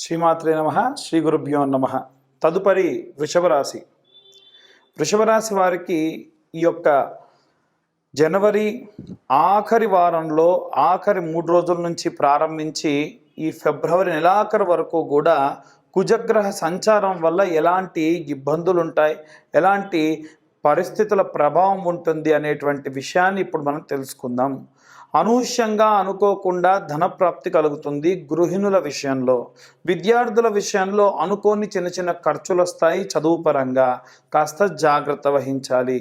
శ్రీమాత్రే నమః. శ్రీ గురుభ్యో నమః. తదుపరి వృషభ రాశి. వృషభ రాశి వారికి ఈ యొక్క జనవరి ఆఖరి వారంలో ఆఖరి 3 రోజుల నుంచి ప్రారంభించి ఈ ఫిబ్రవరి నెలాఖరు వరకు కూడా కుజగ్రహ సంచారం వల్ల ఎలాంటి ఇబ్బందులు ఉంటాయి, ఎలాంటి పరిస్థితుల ప్రభావం ఉంటుంది అనేటువంటి విషయాన్ని ఇప్పుడు మనం తెలుసుకుందాం. అనూహ్యంగా అనుకోకుండా ధనప్రాప్తి కలుగుతుంది. గృహిణుల విషయంలో, విద్యార్థుల విషయంలో అనుకోని చిన్న చిన్న ఖర్చులు వస్తాయి. చదువు పరంగా కాస్త జాగ్రత్త వహించాలి.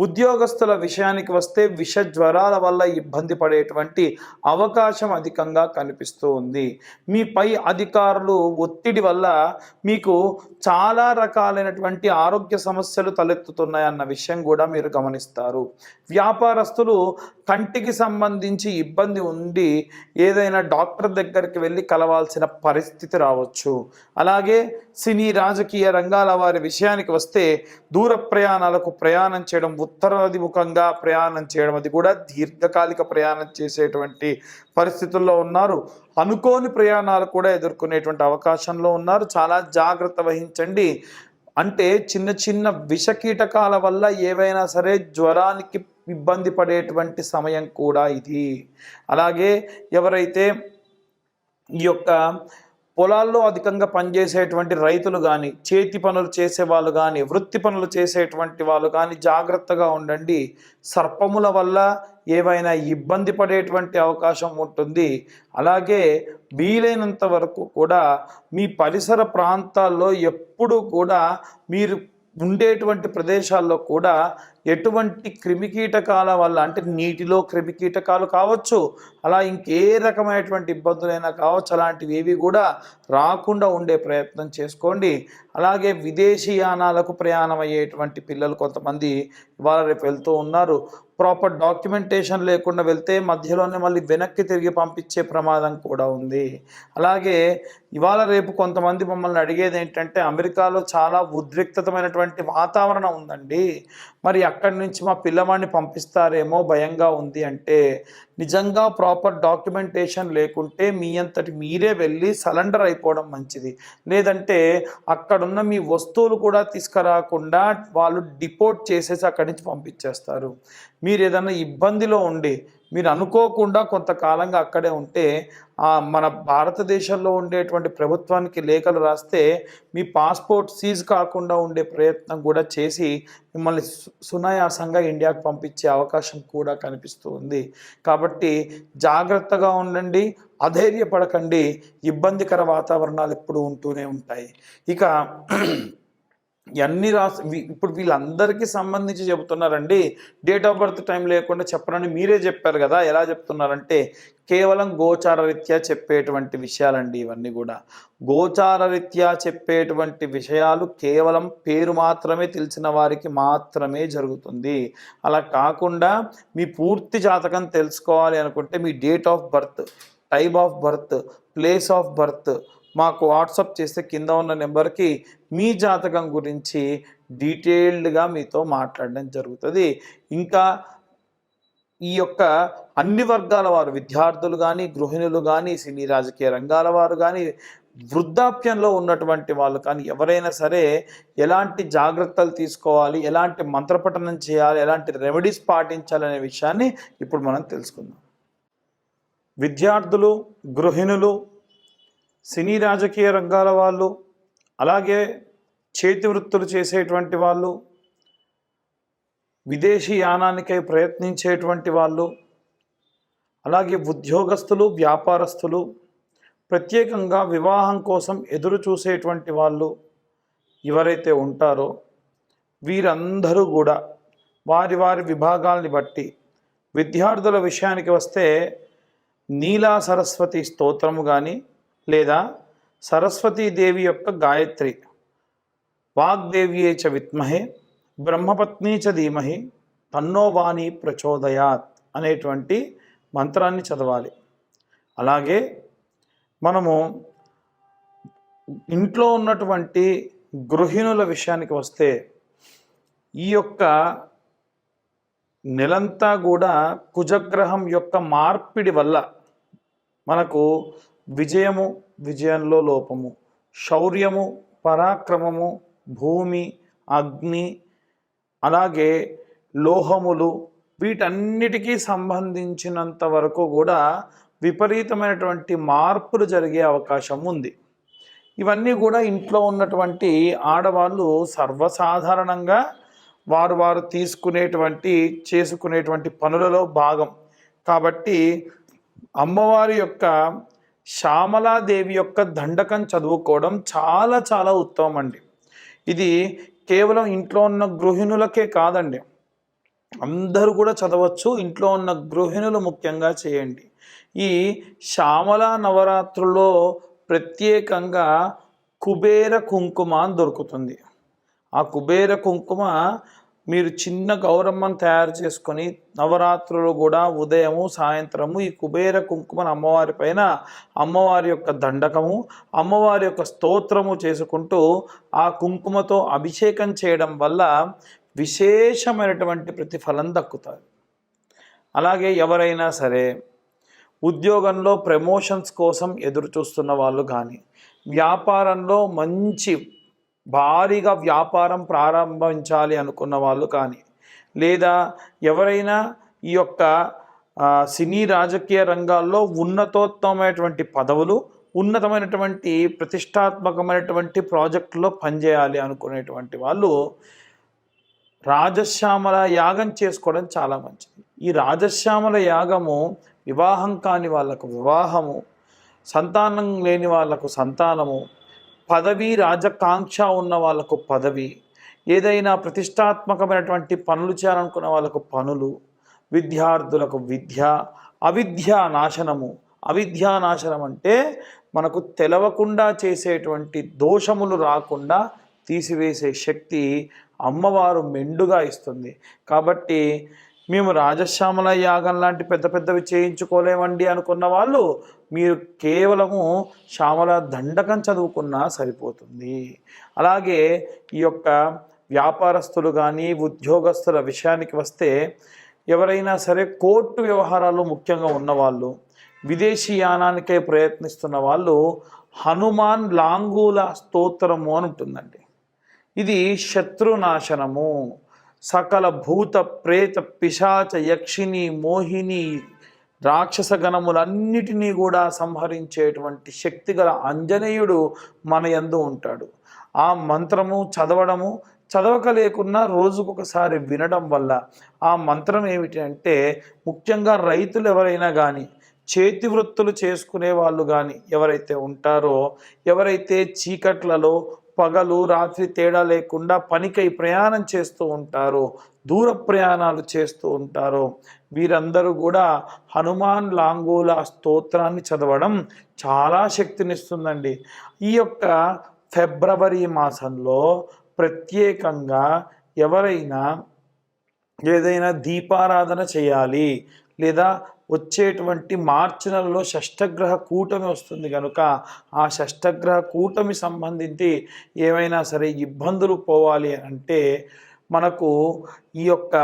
ఉద్యోగస్తుల విషయానికి వస్తే విష జ్వరాల వల్ల ఇబ్బంది పడేటువంటి అవకాశం అధికంగా కనిపిస్తూ ఉంది. మీ పై అధికారులు ఒత్తిడి వల్ల మీకు చాలా రకాలైనటువంటి ఆరోగ్య సమస్యలు తలెత్తుతున్నాయన్న విషయం కూడా మీరు గమనిస్తారు. వ్యాపారస్తులు కంటికి సంబంధించి ఇబ్బంది ఉండి ఏదైనా డాక్టర్ దగ్గరికి వెళ్ళి కలవాల్సిన పరిస్థితి రావచ్చు. అలాగే సినీ రాజకీయ రంగాల వారి విషయానికి వస్తే దూర ప్రయాణాలకు ప్రయాణం చేయడం, ఉత్తరాభిముఖంగా ప్రయాణం చేయడం, అది కూడా దీర్ఘకాలిక ప్రయాణం చేసేటువంటి పరిస్థితుల్లో ఉన్నారు. అనుకోని ప్రయాణాలు కూడా ఎదుర్కొనేటువంటి అవకాశంలో ఉన్నారు. చాలా జాగ్రత్త వహించండి. అంటే చిన్న చిన్న విషకీటకాల వల్ల ఏవైనా సరే జ్వరానికి ఇబ్బంది పడేటువంటి సమయం కూడా ఇది. అలాగే ఎవరైతే ఈ యొక్క పొలాల్లో అధికంగా పనిచేసేటువంటి రైతులు కానీ, చేతి పనులు చేసేవాళ్ళు కానీ, వృత్తి పనులు చేసేటువంటి వాళ్ళు కానీ జాగ్రత్తగా ఉండండి. సర్పముల వల్ల ఏవైనా ఇబ్బంది పడేటువంటి అవకాశం ఉంటుంది. అలాగే వీలైనంత వరకు కూడా మీ పరిసర ప్రాంతాల్లో ఎప్పుడూ కూడా మీరు ఉండేటువంటి ప్రదేశాల్లో కూడా ఎటువంటి క్రిమికీటకాల వల్ల, అంటే నీటిలో క్రిమికీటకాలు కావచ్చు, అలా ఇంకే రకమైనటువంటి ఇబ్బందులైనా కావచ్చు, అలాంటివి ఏవి కూడా రాకుండా ఉండే ప్రయత్నం చేసుకోండి. అలాగే విదేశీయానాలకు ప్రయాణం అయ్యేటువంటి పిల్లలు కొంతమంది ఇవాళ రేపు వెళ్తూ ఉన్నారు. ప్రాపర్ డాక్యుమెంటేషన్ లేకుండా వెళ్తే మధ్యలోనే మళ్ళీ వెనక్కి తిరిగి పంపించే ప్రమాదం కూడా ఉంది. అలాగే ఇవాళ రేపు కొంతమంది మమ్మల్ని అడిగేది ఏంటంటే, అమెరికాలో చాలా ఉద్రిక్తమైనటువంటి వాతావరణం ఉందండి, మరి అక్కడి నుంచి మా పిల్లవాడిని పంపిస్తారేమో భయంగా ఉంది అంటే, నిజంగా ప్రాపర్ డాక్యుమెంటేషన్ లేకుంటే మీ అంతటి మీరే వెళ్ళి సరెండర్ అయిపోవడం మంచిది. లేదంటే అక్కడున్న మీ వస్తువులు కూడా తీసుకురాకుండా వాళ్ళు డిపోర్ట్ చేసేసి అక్కడి నుంచి పంపించేస్తారు. మీరు ఏదైనా ఇబ్బందిలో ఉండి మీరు అనుకోకుండా కొంతకాలంగా అక్కడే ఉంటే మన భారతదేశంలో ఉండేటువంటి ప్రభుత్వానికి లేఖలు రాస్తే మీ పాస్పోర్ట్ సీజ్ కాకుండా ఉండే ప్రయత్నం కూడా చేసి మిమ్మల్ని సునాయాసంగా ఇండియాకు పంపించే అవకాశం కూడా కనిపిస్తూ ఉంది. కాబట్టి జాగ్రత్తగా ఉండండి, అధైర్యపడకండి. ఇబ్బందికర వాతావరణాలు ఎప్పుడూ ఉంటూనే ఉంటాయి. ఇక అన్ని ఇప్పుడు వీళ్ళందరికీ సంబంధించి చెబుతున్నారండి. డేట్ ఆఫ్ బర్త్ టైం లేకుండా చెప్పరని మీరే చెప్పారు కదా. ఎలా చెప్తున్నారంటే కేవలం గోచార రీత్యా చెప్పేటువంటి విషయాలండి. ఇవన్నీ కూడా గోచార రీత్యా చెప్పేటువంటి విషయాలు కేవలం పేరు మాత్రమే తెలిసిన వారికి మాత్రమే జరుగుతుంది. అలా కాకుండా మీ పూర్తి జాతకం తెలుసుకోవాలి అనుకుంటే మీ date of birth, time of birth, place of birth మాకు వాట్సాప్ చేస్తే కింద ఉన్న నెంబర్కి మీ జాతకం గురించి డీటెయిల్డ్గా మీతో మాట్లాడడం జరుగుతుంది. ఇంకా ఈ యొక్క అన్ని వర్గాల వారు, విద్యార్థులు కానీ, గృహిణులు కానీ, సినీ రాజకీయ రంగాల వారు కానీ, వృద్ధాప్యంలో ఉన్నటువంటి వాళ్ళు కానీ ఎవరైనా సరే ఎలాంటి జాగ్రత్తలు తీసుకోవాలి, ఎలాంటి మంత్రపఠనం చేయాలి, ఎలాంటి రెమెడీస్ పాటించాలనే విషయాన్ని ఇప్పుడు మనం తెలుసుకుందాం. విద్యార్థులు, గృహిణులు, సినీ రాజకీయ రంగాల వాళ్ళు, అలాగే చేతి వృత్తులు చేసేటువంటి వాళ్ళు, విదేశీ యానానికై ప్రయత్నించేటువంటి వాళ్ళు, అలాగే ఉద్యోగస్తులు, వ్యాపారస్తులు, ప్రత్యేకంగా వివాహం కోసం ఎదురు చూసేటువంటి వాళ్ళు ఎవరైతే ఉంటారో వీరందరూ కూడా వారి వారి విభాగాల్ని బట్టి, విద్యార్థుల విషయానికి వస్తే నీలా సరస్వతి స్తోత్రము కానీ, లేదా సరస్వతీదేవి యొక్క గాయత్రి, వాగ్దేవ్యే చ విద్మహే బ్రహ్మపత్నీ చ ధీమహి తన్నో వాణి ప్రచోదయాత్ అనేటువంటి మంత్రాన్ని చదవాలి. అలాగే మనము ఇంట్లో ఉన్నటువంటి గృహిణుల విషయానికి వస్తే ఈ యొక్క నెలంతా కూడా కుజగ్రహం యొక్క మార్పిడి వల్ల మనకు విజయము, విజయంలో లోపము, శౌర్యము, పరాక్రమము, భూమి, అగ్ని, అలాగే లోహములు, వీటన్నిటికీ సంబంధించినంత వరకు కూడా విపరీతమైనటువంటి మార్పులు జరిగే అవకాశం ఉంది. ఇవన్నీ కూడా ఇంట్లో ఉన్నటువంటి ఆడవాళ్ళు సర్వసాధారణంగా వారు చేసుకునేటువంటి పనులలో భాగం. కాబట్టి అమ్మవారి యొక్క శ్యామలాదేవి యొక్క దండకం చదువుకోవడం చాలా చాలా ఉత్తమం అండి. ఇది కేవలం ఇంట్లో ఉన్న గృహిణులకే కాదండి, అందరూ కూడా చదవచ్చు. ఇంట్లో ఉన్న గృహిణులు ముఖ్యంగా చేయండి. ఈ శ్యామల నవరాత్రుల్లో ప్రత్యేకంగా కుబేర కుంకుమ అని దొరుకుతుంది. ఆ కుబేర కుంకుమ మీరు చిన్న గౌరమ్మను తయారు చేసుకొని నవరాత్రులు కూడా ఉదయము సాయంత్రము ఈ కుబేర కుంకుమను అమ్మవారి పైన అమ్మవారి యొక్క దండకము, అమ్మవారి యొక్క స్తోత్రము చేసుకుంటూ ఆ కుంకుమతో అభిషేకం చేయడం వల్ల విశేషమైనటువంటి ప్రతిఫలం దక్కుతుంది. అలాగే ఎవరైనా సరే ఉద్యోగంలో ప్రమోషన్స్ కోసం ఎదురు చూస్తున్న వాళ్ళు కానీ, వ్యాపారంలో మంచి భారీగా వ్యాపారం ప్రారంభించాలి అనుకున్న వాళ్ళు కానీ, లేదా ఎవరైనా ఈ యొక్క సినీ రాజకీయ రంగాల్లో ఉన్నతోత్తమైనటువంటి పదవులు, ఉన్నతమైనటువంటి ప్రతిష్టాత్మకమైనటువంటి ప్రాజెక్టులో పనిచేయాలి అనుకునేటువంటి వాళ్ళు రాజశ్యామల యాగం చేసుకోవడం చాలా మంచిది. ఈ రాజశ్యామల యాగము వివాహం కాని వాళ్ళకు వివాహము, సంతానం లేని వాళ్ళకు సంతానము, పదవి రాజకాంక్ష ఉన్న వాళ్ళకు పదవి, ఏదైనా ప్రతిష్టాత్మకమైనటువంటి పనులు చేయాలనుకున్న వాళ్ళకు పనులు, విద్యార్థులకు విద్య, అవిద్యా నాశనము. అవిద్యా నాశనం అంటే మనకు తెలవకుండా చేసేటువంటి దోషములు రాకుండా తీసివేసే శక్తి అమ్మవారు మెండుగా ఇస్తుంది. కాబట్టి మేము రాజశ్యామల యాగం లాంటి పెద్ద పెద్దవి చేయించుకోలేమండి అనుకున్న వాళ్ళు మీరు కేవలము శ్యామల దండకం చదువుకున్నా సరిపోతుంది. అలాగే ఈ యొక్క వ్యాపారస్తులు కానీ ఉద్యోగస్తుల విషయానికి వస్తే ఎవరైనా సరే కోర్టు వ్యవహారాలు ముఖ్యంగా ఉన్నవాళ్ళు, విదేశీ యానానికే ప్రయత్నిస్తున్న వాళ్ళు హనుమాన్ లాంగూల స్తోత్రము అని ఉంటుందండి. ఇది శత్రునాశనము, సకల భూత ప్రేత పిశాచ యక్షిని మోహిని రాక్షస గణములన్నిటినీ కూడా సంహరించేటువంటి శక్తిగల ఆంజనేయుడు మన యందు ఉంటాడు. ఆ మంత్రము చదవడము, చదవక లేకున్నా రోజుకొకసారి వినడం వల్ల ఆ మంత్రం ఏమిటి అంటే, ముఖ్యంగా రైతులు ఎవరైనా కానీ, చేతి వృత్తులు చేసుకునే వాళ్ళు కానీ ఎవరైతే ఉంటారో, ఎవరైతే చీకట్లలో పగలు రాత్రి తేడా లేకుండా పనికై ప్రయాణం చేస్తూ ఉంటారో, దూర ప్రయాణాలు చేస్తూ ఉంటారో, వీరందరూ కూడా హనుమాన్ లాంగూల స్తోత్రాన్ని చదవడం చాలా శక్తినిస్తుందండి. ఈ యొక్క ఫిబ్రవరి మాసంలో ప్రత్యేకంగా ఎవరైనా ఏదైనా దీపారాధన చేయాలి, లేదా వచ్చేటువంటి మార్చి నెలలో షష్ఠగ్రహ కూటమి వస్తుంది కనుక ఆ షష్ఠగ్రహ కూటమి సంబంధించి ఏమైనా సరే ఇబ్బందులు పోవాలి అంటే మనకు ఈ యొక్క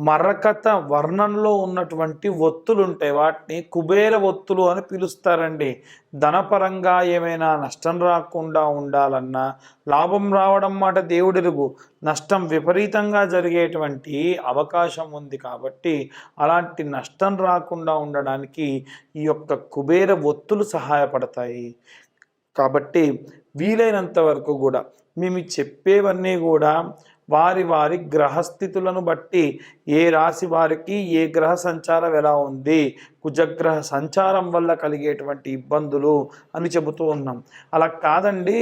మరకత వర్ణంలో ఉన్నటువంటి ఒత్తులు ఉంటాయి, వాటిని కుబేర ఒత్తులు అని పిలుస్తారండి. ధనపరంగా ఏమైనా నష్టం రాకుండా ఉండాలన్నా, లాభం రావడం మాట దేవుడిరుగు, నష్టం విపరీతంగా జరిగేటువంటి అవకాశం ఉంది. కాబట్టి అలాంటి నష్టం రాకుండా ఉండడానికి ఈ యొక్క కుబేర ఒత్తులు సహాయపడతాయి. కాబట్టి వీలైనంత వరకు కూడా మేము చెప్పేవన్నీ కూడా వారి వారి గ్రహస్థితులను బట్టి, ఏ రాశి వారికి ఏ గ్రహ సంచారం ఎలా ఉంది, కుజగ్రహ సంచారం వల్ల కలిగేటువంటి ఇబ్బందులు అని చెబుతూ ఉన్నాం. అలా కాదండి,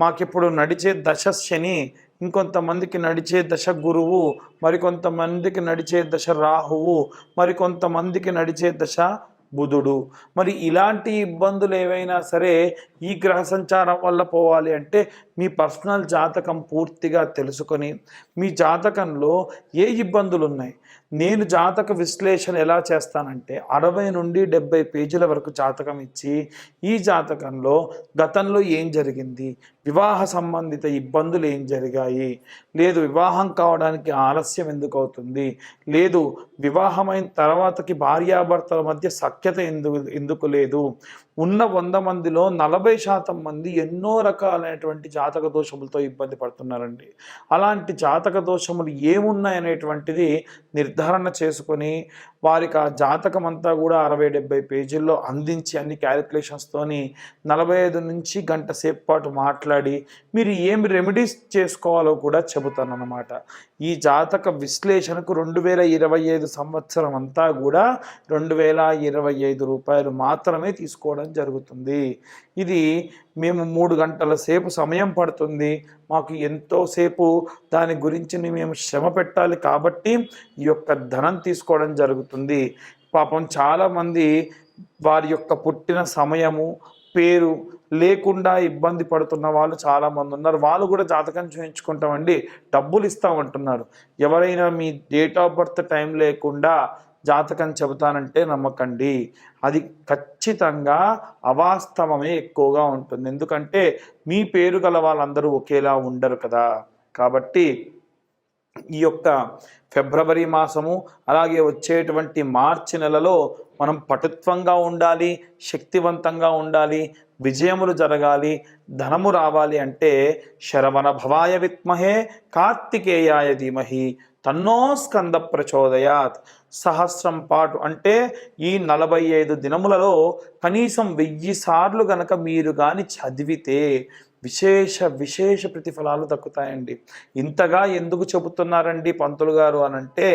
మాకిప్పుడు నడిచే దశ శని, ఇంకొంతమందికి నడిచే దశ గురువు, మరికొంతమందికి నడిచే దశ రాహువు, మరికొంతమందికి నడిచే దశ బుధుడు. మరి ఇలాంటి ఇబ్బందులు ఏవైనా సరే ఈ గ్రహ సంచారం వల్ల పోవాలి అంటే మీ పర్సనల్ జాతకం పూర్తిగా తెలుసుకొని, మీ జాతకంలో ఏ ఇబ్బందులు ఉన్నాయి, నేను జాతక విశ్లేషణ ఎలా చేస్తానంటే 60 నుండి 70 పేజీల వరకు జాతకం ఇచ్చి, ఈ జాతకంలో గతంలో ఏం జరిగింది, వివాహ సంబంధిత ఇబ్బందులు ఏం జరిగాయి, లేదు వివాహం కావడానికి ఆలస్యం ఎందుకు అవుతుంది, లేదు వివాహమైన తర్వాతకి భార్యాభర్తల మధ్య సఖ్యత ఎందుకు లేదు, ఉన్న 100 మందిలో 40% మంది ఎన్నో రకాలైనటువంటి జాతక దోషములతో ఇబ్బంది పడుతున్నారండి. అలాంటి జాతక దోషములు ఏమున్నాయనేటువంటిది నిర్ధారణ చేసుకొని వారికి ఆ జాతకం అంతా కూడా 60-70 పేజీల్లో అందించి అన్ని క్యాలిక్యులేషన్స్తోని 45 నుంచి గంట సేపు పాటు మాట్లాడి మీరు ఏమి రెమెడీస్ చేసుకోవాలో కూడా చెబుతానన్నమాట. ఈ జాతక విశ్లేషణకు 2025 సంవత్సరం అంతా కూడా 2025 రూపాయలు మాత్రమే తీసుకోవడం జరుగుతుంది. ఇది మేము 3 గంటల సేపు సమయం పడుతుంది, మాకు ఎంతోసేపు దాని గురించి మేము శ్రమ పెట్టాలి కాబట్టి ఈ యొక్క ధనం తీసుకోవడం జరుగుతుంది. పాపం చాలామంది వారి యొక్క పుట్టిన సమయము పేరు లేకుండా ఇబ్బంది పడుతున్న వాళ్ళు చాలామంది ఉన్నారు. వాళ్ళు కూడా జాతకం చూయించుకుంటామండి, డబ్బులు ఇస్తామంటున్నారు. ఎవరైనా మీ డేట్ ఆఫ్ బర్త్ టైం లేకుండా జాతకం చెబుతానంటే నమ్మకండి, అది ఖచ్చితంగా అవాస్తవమే ఎక్కువగా ఉంటుంది. ఎందుకంటే మీ పేరు గల వాళ్ళందరూ ఒకేలా ఉండరు కదా. కాబట్టి ఈ యొక్క ఫిబ్రవరి మాసము అలాగే వచ్చేటువంటి మార్చి నెలలో మనం పటుత్వంగా ఉండాలి, శక్తివంతంగా ఉండాలి, విజయములు జరగాలి, ధనము రావాలి అంటే శరవణ భవాయ విద్మహే కార్తికేయాయ ధీమహి తన్నో స్కంద ప్రచోదయాత్. సహస్రం పాటు అంటే ఈ 45 దినములలో కనీసం 1000 సార్లు గనక మీరు కానీ చదివితే విశేష ప్రతిఫలాలు దక్కుతాయండి. ఇంతగా ఎందుకు చెబుతున్నారండి పంతులు గారు అనంటే,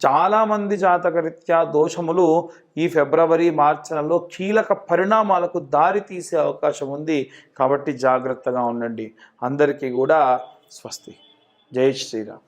చాలామంది జాతకరీత్యా దోషములు ఈ ఫిబ్రవరి మార్చి నెలలో కీలక పరిణామాలకు దారి తీసే అవకాశం ఉంది. కాబట్టి జాగ్రత్తగా ఉండండి. అందరికీ కూడా స్వస్తి. జై శ్రీరామ్.